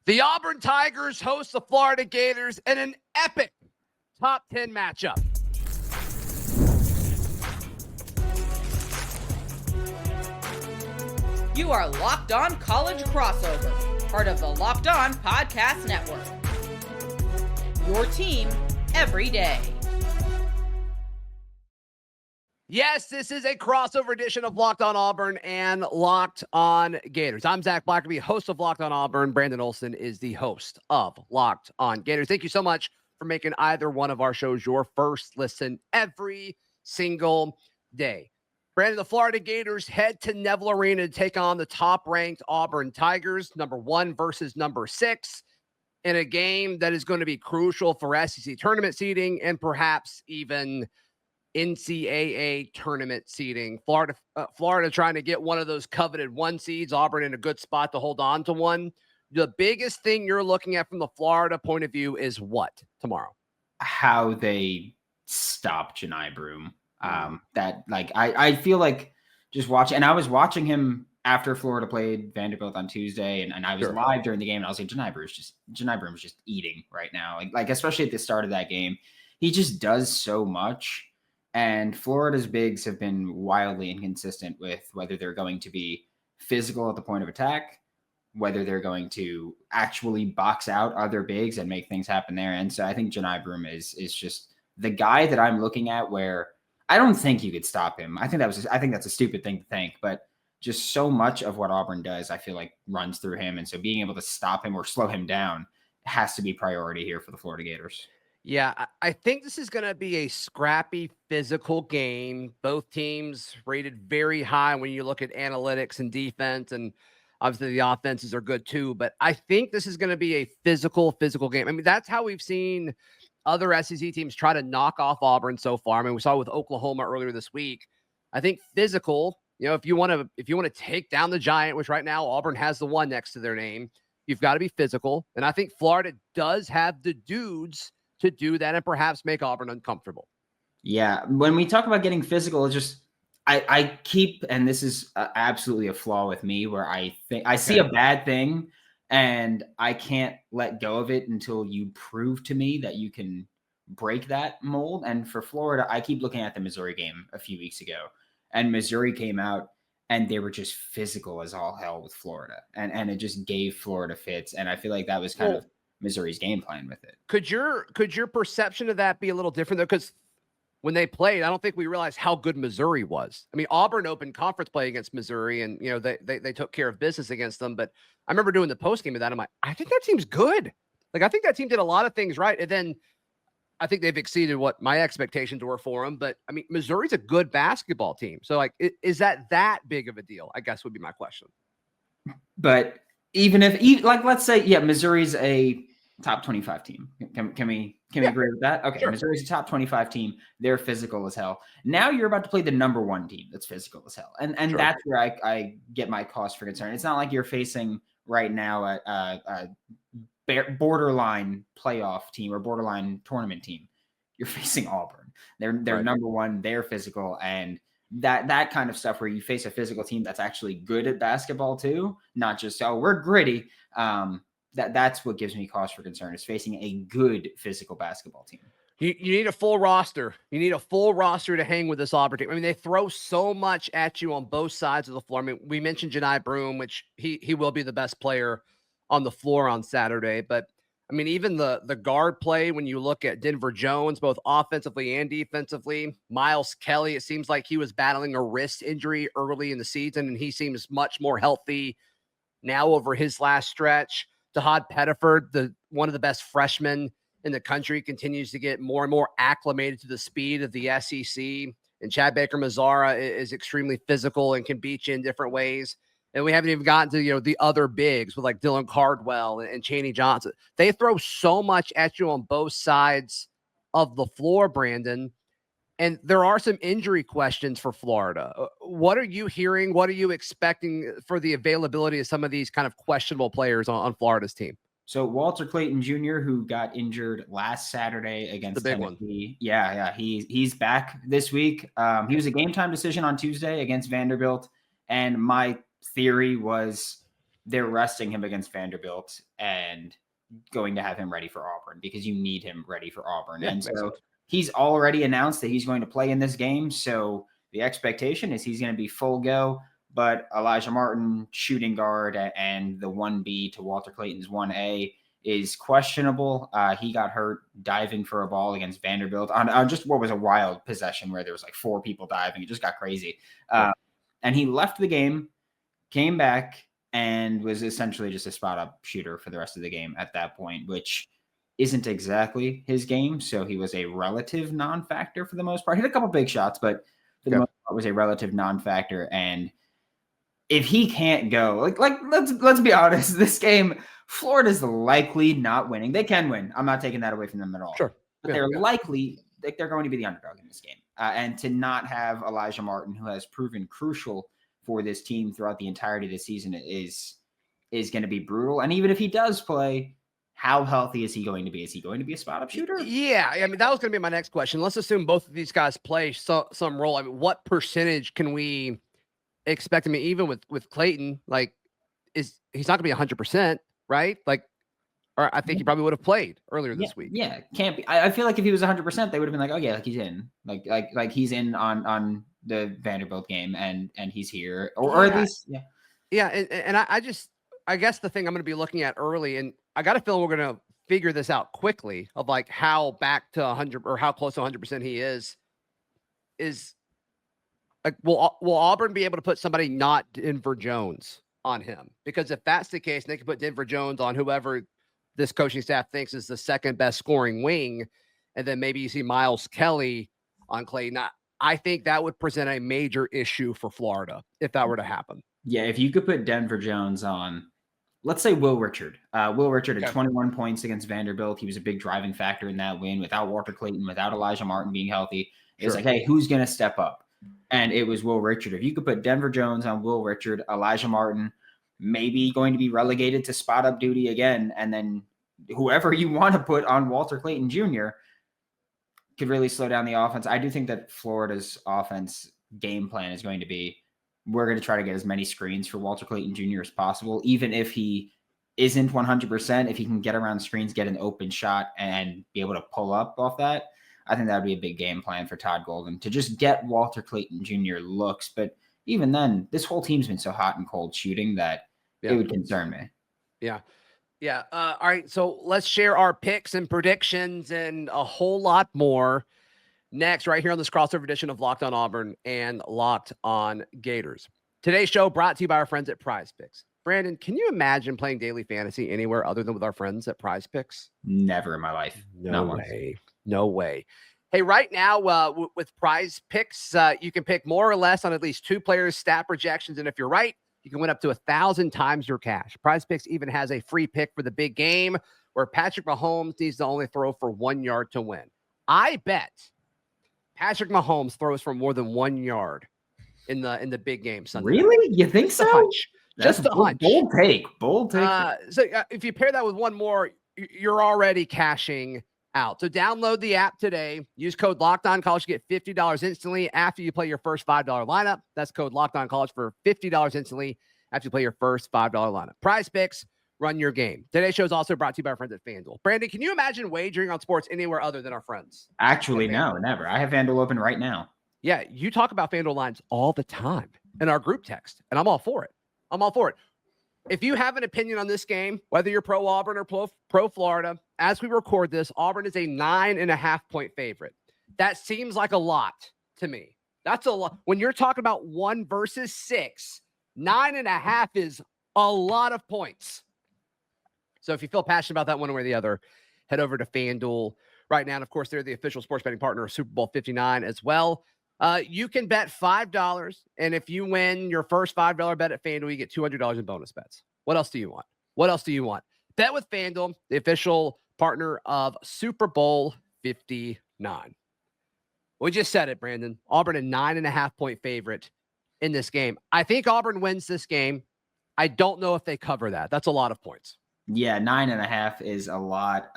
The Auburn Tigers host the Florida Gators in an epic top 10 matchup. You are Locked On College Crossover, part of the Locked On Podcast Network. Your team every day. Yes, this is a crossover edition of Locked On Auburn and Locked On Gators. I'm Zach Blackerby, host of Locked On Auburn. Brandon Olsen is the host of Locked On Gators. Thank you so much for making either one of our shows your first listen every single day. Brandon, the Florida Gators head to Neville Arena to take on the top-ranked Auburn Tigers, number 1 versus number 6, in a game that is going to be crucial for SEC tournament seeding and perhaps even NCAA tournament seeding. Florida trying to get one of those coveted 1 seeds. Auburn in a good spot to hold on to one. The biggest thing you're looking at from the Florida point of view is what tomorrow? How they stop Johni Broome. I feel like just watching, and I was watching him after Florida played Vanderbilt on Tuesday, and I was live during the game, and I was like, Johni Broome's just eating right now. Like especially at the start of that game, he just does so much. And Florida's bigs have been wildly inconsistent with whether they're going to be physical at the point of attack, whether they're going to actually box out other bigs and make things happen there. And so I think Johni Broome is just the guy that I'm looking at where I don't think you could stop him. I think that's a stupid thing to think, but just so much of what Auburn does, I feel like runs through him. And so being able to stop him or slow him down has to be priority here for the Florida Gators. Yeah, I think this is going to be a scrappy physical game. Both teams rated very high when you look at analytics and defense, and obviously the offenses are good too. But I think this is going to be a physical game. I mean, that's how we've seen other SEC teams try to knock off Auburn so far. I mean, we saw it with Oklahoma earlier this week. I think physical, if you want to take down the Giant, which right now Auburn has the 1 next to their name, you've got to be physical. And I think Florida does have the dudes to do that and perhaps make Auburn uncomfortable. Yeah. When we talk about getting physical, it's just, I keep, and this is absolutely a flaw with me, where I think I see a bad thing and I can't let go of it until you prove to me that you can break that mold. And for Florida, I keep looking at the Missouri game a few weeks ago, and Missouri came out and they were just physical as all hell with Florida. And it just gave Florida fits. And I feel like that was kind of Missouri's game plan with it. Could your perception of that be a little different though? Because when they played, I don't think we realized how good Missouri was. I mean, Auburn opened conference play against Missouri, and they took care of business against them. But I remember doing the post game of that. I'm like, I think that team's good. Like, I think that team did a lot of things right, and then I think they've exceeded what my expectations were for them. But I mean, Missouri's a good basketball team. So like, is that big of a deal? I guess would be my question. But even if, let's say, Missouri's a top 25 team. Can we agree with that? Okay. Sure. Missouri's a top 25 team. They're physical as hell. Now you're about to play the number 1 team that's physical as hell. And sure, that's where I get my cause for concern. It's not like you're facing right now a borderline playoff team or borderline tournament team. You're facing Auburn. They're right. Number 1. They're physical. And that kind of stuff where you face a physical team that's actually good at basketball too, not just, we're gritty. That's what gives me cause for concern, is facing a good physical basketball team. You need a full roster. You need a full roster to hang with this Auburn team. I mean, they throw so much at you on both sides of the floor. I mean, we mentioned Johni Broome, which he will be the best player on the floor on Saturday. But I mean, even the guard play, when you look at Denver Jones, both offensively and defensively, Miles Kelly, it seems like he was battling a wrist injury early in the season, and he seems much more healthy now over his last stretch. Todd Pettiford, one of the best freshmen in the country, continues to get more and more acclimated to the speed of the SEC. And Chad Baker-Mazara is extremely physical and can beat you in different ways. And we haven't even gotten to, the other bigs with like Dylan Cardwell and Chaney Johnson. They throw so much at you on both sides of the floor, Brandon. And there are some injury questions for Florida. What are you hearing? What are you expecting for the availability of some of these kind of questionable players on Florida's team? So Walter Clayton Jr., who got injured last Saturday against Tennessee. Yeah. He's back this week. He was a game time decision on Tuesday against Vanderbilt. And my theory was they're resting him against Vanderbilt and going to have him ready for Auburn because you need him ready for Auburn. Yeah, and so sense. he's already announced that he's going to play in this game. So the expectation is he's going to be full go. But Elijah Martin, shooting guard, and the 1B to Walter Clayton's 1A is questionable. He got hurt diving for a ball against Vanderbilt on just what was a wild possession where there was like 4 people diving. It just got crazy. And he left the game, came back, and was essentially just a spot-up shooter for the rest of the game at that point, which isn't exactly his game. So he was a relative non-factor for the most part. Hit a couple big shots, but for the most part was a relative non-factor. And if he can't go, let's be honest, this game, Florida's likely not winning. They can win. I'm not taking that away from them at all. Sure. But they're likely, they're going to be the underdog in this game. And to not have Elijah Martin, who has proven crucial for this team throughout the entirety of the season, is going to be brutal. And even if he does play, how healthy is he going to be? Is he going to be a spot-up shooter? Yeah, I mean, that was going to be my next question. Let's assume both of these guys play some role. I mean, what percentage can we expect? I mean, even with Clayton, like, he's not going to be 100%, right? Like, or I think he probably would have played earlier this week. Yeah, can't be. I feel like if he was 100%, they would have been like, oh yeah, like he's in, like he's in on the Vanderbilt game, and he's here, or at least and I guess the thing I'm going to be looking at early, and I got a feeling we're going to figure this out quickly, of like how back to 100 or how close to 100% he is like, will Auburn be able to put somebody not Denver Jones on him? Because if that's the case, they can put Denver Jones on whoever this coaching staff thinks is the second best scoring wing, and then maybe you see Miles Kelly on Clayton. I think that would present a major issue for Florida if that were to happen. Yeah, if you could put Denver Jones on, let's say Will Richard. Will Richard had 21 points against Vanderbilt. He was a big driving factor in that win without Walter Clayton, without Elijah Martin being healthy. It was like, hey, who's going to step up? And it was Will Richard. If you could put Denver Jones on Will Richard, Elijah Martin, maybe going to be relegated to spot up duty again, and then whoever you want to put on Walter Clayton Jr. could really slow down the offense. I do think that Florida's offense game plan is going to be, we're going to try to get as many screens for Walter Clayton Jr. as possible, even if he isn't 100%, if he can get around screens, get an open shot, and be able to pull up off that. I think that would be a big game plan for Todd Golden, to just get Walter Clayton Jr. looks. But even then, this whole team's been so hot and cold shooting that it would concern me. Yeah. All right. So let's share our picks and predictions and a whole lot more next, right here on this crossover edition of Locked on Auburn and Locked on Gators. Today's show brought to you by our friends at PrizePicks. Brandon, can you imagine playing daily fantasy anywhere other than with our friends at PrizePicks? Never in my life. No way. Hey, right now with PrizePicks, you can pick more or less on at least 2 players' stat projections. And if you're right, you can win up to 1,000 times your cash. PrizePicks even has a free pick for the big game where Patrick Mahomes needs to only throw for 1 yard to win. I bet Patrick Mahomes throws for more than 1 yard in the big game Sunday. Really? You think so? Just a hunch. Bold take. So if you pair that with one more, you're already cashing out. So download the app today. Use code LOCKEDONCollege to get $50 instantly after you play your first $5 lineup. That's code LOCKEDONCollege for $50 instantly after you play your first $5 lineup. PrizePicks, run your game. Today's show is also brought to you by our friends at FanDuel. Brandon, can you imagine wagering on sports anywhere other than our friends? Actually, no, never. I have FanDuel open right now. Yeah, you talk about FanDuel lines all the time in our group text, and I'm all for it. If you have an opinion on this game, whether you're pro Auburn or pro Florida, as we record this, Auburn is a 9.5-point favorite. That seems like a lot to me. That's a lot. When you're talking about 1 versus 6, 9.5 is a lot of points. So if you feel passionate about that one way or the other, head over to FanDuel right now. And of course, they're the official sports betting partner of Super Bowl 59 as well. You can bet $5, and if you win your first $5 bet at FanDuel, you get $200 in bonus bets. What else do you want? Bet with FanDuel, the official partner of Super Bowl 59. We just said it, Brandon. Auburn, a 9.5-point favorite in this game. I think Auburn wins this game. I don't know if they cover that. That's a lot of points. Yeah, 9.5 is a lot.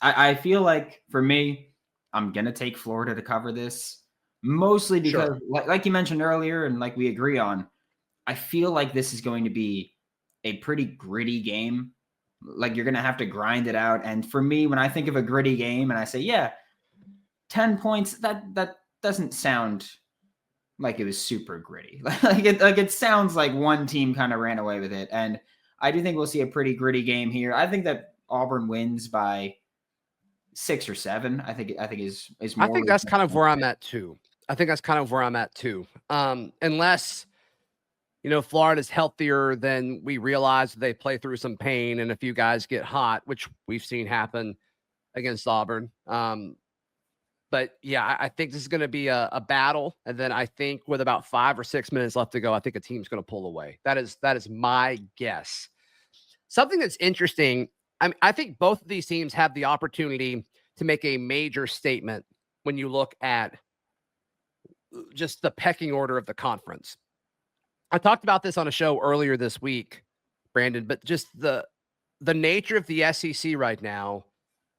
I feel like, for me, I'm going to take Florida to cover this, mostly because, like you mentioned earlier, and like we agree on, I feel like this is going to be a pretty gritty game. Like you're going to have to grind it out. And for me, when I think of a gritty game and I say, yeah, 10 points, that doesn't sound like it was super gritty. Like it sounds like one team kind of ran away with it. And I do think we'll see a pretty gritty game here. I think that Auburn wins by 6 or 7. I think is more. I think that's kind of where I'm at too. Unless, Florida's healthier than we realize, they play through some pain and a few guys get hot, which we've seen happen against Auburn. But yeah, I think this is going to be a battle. And then I think with about 5 or 6 minutes left to go, I think a team's going to pull away. That is my guess. Something that's interesting. I think both of these teams have the opportunity to make a major statement when you look at just the pecking order of the conference. I talked about this on a show earlier this week, Brandon, but just the nature of the SEC right now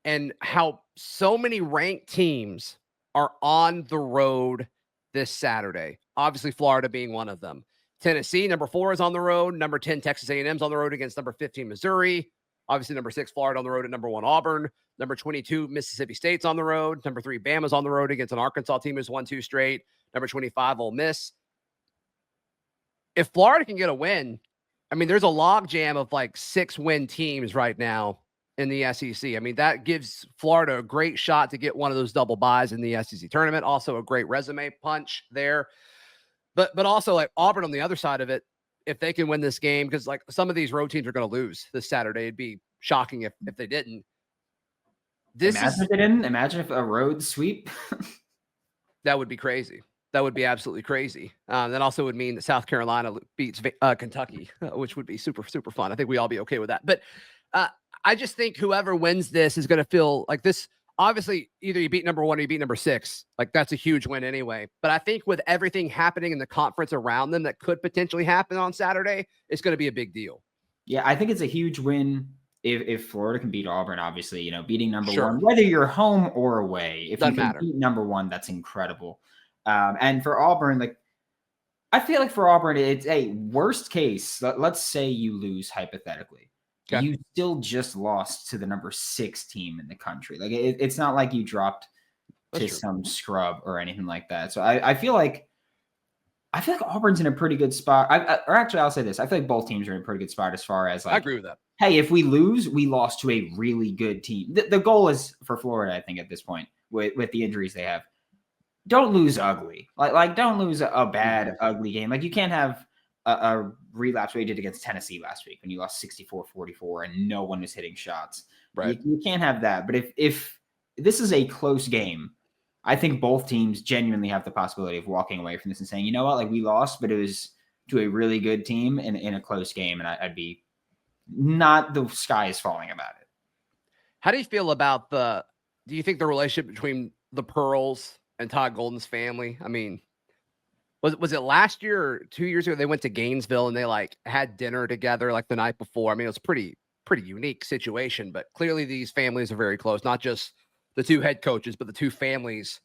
and how so many ranked teams are on the road this Saturday. Obviously, Florida being one of them. Tennessee, number 4, is on the road. Number 10, Texas A&M is on the road against number 15, Missouri. Obviously, number 6, Florida on the road at number 1, Auburn. Number 22, Mississippi State's on the road. Number 3, Bama's on the road against an Arkansas team who's won 2 straight. Number 25, Ole Miss. If Florida can get a win, there's a logjam of like 6-win teams right now in the SEC. That gives Florida a great shot to get one of those double buys in the SEC tournament. Also a great resume punch there. But also like Auburn on the other side of it, if they can win this game, because like some of these road teams are going to lose this Saturday. It'd be shocking if they didn't. Imagine if a road sweep. That would be crazy. That would be absolutely crazy. That also would mean that South Carolina beats Kentucky, which would be super, super fun. I think we all be okay with that. But I just think whoever wins this is going to feel like this. Obviously, either you beat number 1 or you beat number 6. Like that's a huge win anyway. But I think with everything happening in the conference around them that could potentially happen on Saturday, it's going to be a big deal. Yeah, I think it's a huge win if Florida can beat Auburn. Obviously, beating number 1, whether you're home or away. If you can beat number 1, that's incredible. And for Auburn, like I feel like for Auburn, it's a worst case. Let's say you lose hypothetically. Okay. You still just lost to the number 6 team in the country. Like it's not like you dropped to some scrub or anything like that. So I feel like Auburn's in a pretty good spot. Or actually, I'll say this: I feel like both teams are in a pretty good spot as far as like. I agree with that. Hey, if we lose, we lost to a really good team. The goal is for Florida, I think, at this point with the injuries they have. Don't lose ugly. Like don't lose a bad, ugly game. Like you can't have a relapse what you did against Tennessee last week when you lost 64-44 and no one was hitting shots. Right. You can't have that. But if this is a close game, I think both teams genuinely have the possibility of walking away from this and saying, you know what, like we lost, but it was to a really good team in a close game. And I'd be not the sky is falling about it. How do you feel about do you think the relationship between the Pearls and Todd Golden's family? Was it last year or 2 years ago? They went to Gainesville and they like had dinner together like the night before. It was pretty unique situation, but clearly these families are very close. Not just the 2 head coaches, but the 2 families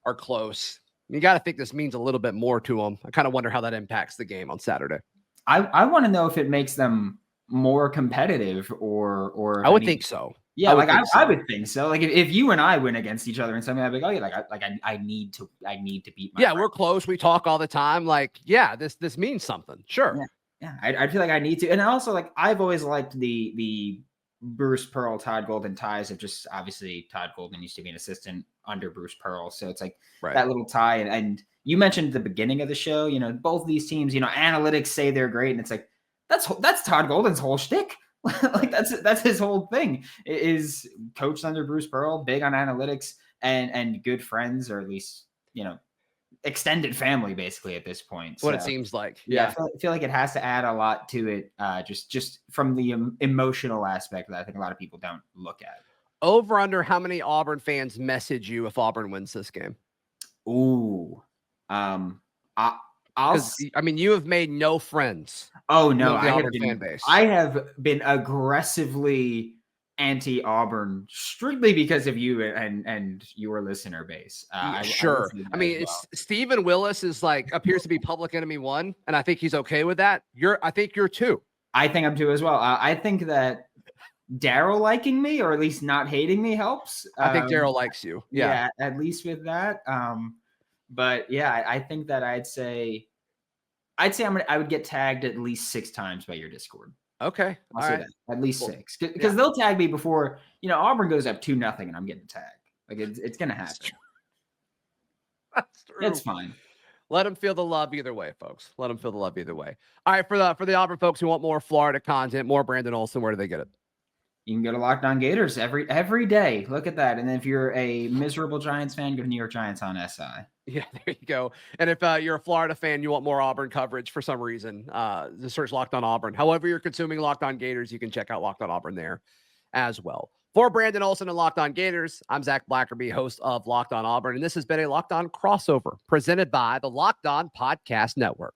are close. You got to think this means a little bit more to them. I kind of wonder how that impacts the game on Saturday. I want to know if it makes them more competitive or I would think so. Yeah, I would think so. Like if you and I win against each other and something, I'd be like, oh yeah, I need to beat my friend. We're close. We talk all the time. Like, yeah, this means something. Sure. Yeah. I feel like I need to. And also like I've always liked the Bruce Pearl, Todd Golden ties of just obviously Todd Golden used to be an assistant under Bruce Pearl. So it's like that little tie. And you mentioned at the beginning of the show, both these teams, analytics say they're great. And it's like, that's Todd Golden's whole shtick. Like that's his whole thing is coached under Bruce Pearl, big on analytics and good friends, or at least, extended family basically at this point. What it seems like. Yeah. I feel like it has to add a lot to it. Just from the emotional aspect that I think a lot of people don't look at. Over under how many Auburn fans message you if Auburn wins this game? Ooh. You have made no friends. Oh no, fan base. I have been aggressively anti-Auburn strictly because of you and your listener base. Sure. I mean, Stephen Willis is like appears to be public enemy 1, and I think he's okay with that. I think you're 2. I think I'm 2 as well. I think that Daryl liking me, or at least not hating me, helps. I think Daryl likes you. Yeah, at least with that. But yeah, I think that I'd say I would get tagged at least 6 times by your Discord. Okay. I'll say that. At least 6. Because they'll tag me before, Auburn goes up 2-0 and I'm getting tagged. Like it's gonna happen. That's true. It's fine. Let them feel the love either way, folks. Let them feel the love either way. All right, for the Auburn folks who want more Florida content, more Brandon Olsen, where do they get it? You can go to Locked On Gators every day. Look at that. And then if you're a miserable Giants fan, go to New York Giants on SI. Yeah, there you go. And if you're a Florida fan, you want more Auburn coverage for some reason, just search Locked On Auburn. However you're consuming Locked On Gators, you can check out Locked On Auburn there as well. For Brandon Olsen and Locked On Gators, I'm Zach Blackerby, host of Locked On Auburn, and this has been a Locked On crossover presented by the Locked On Podcast Network.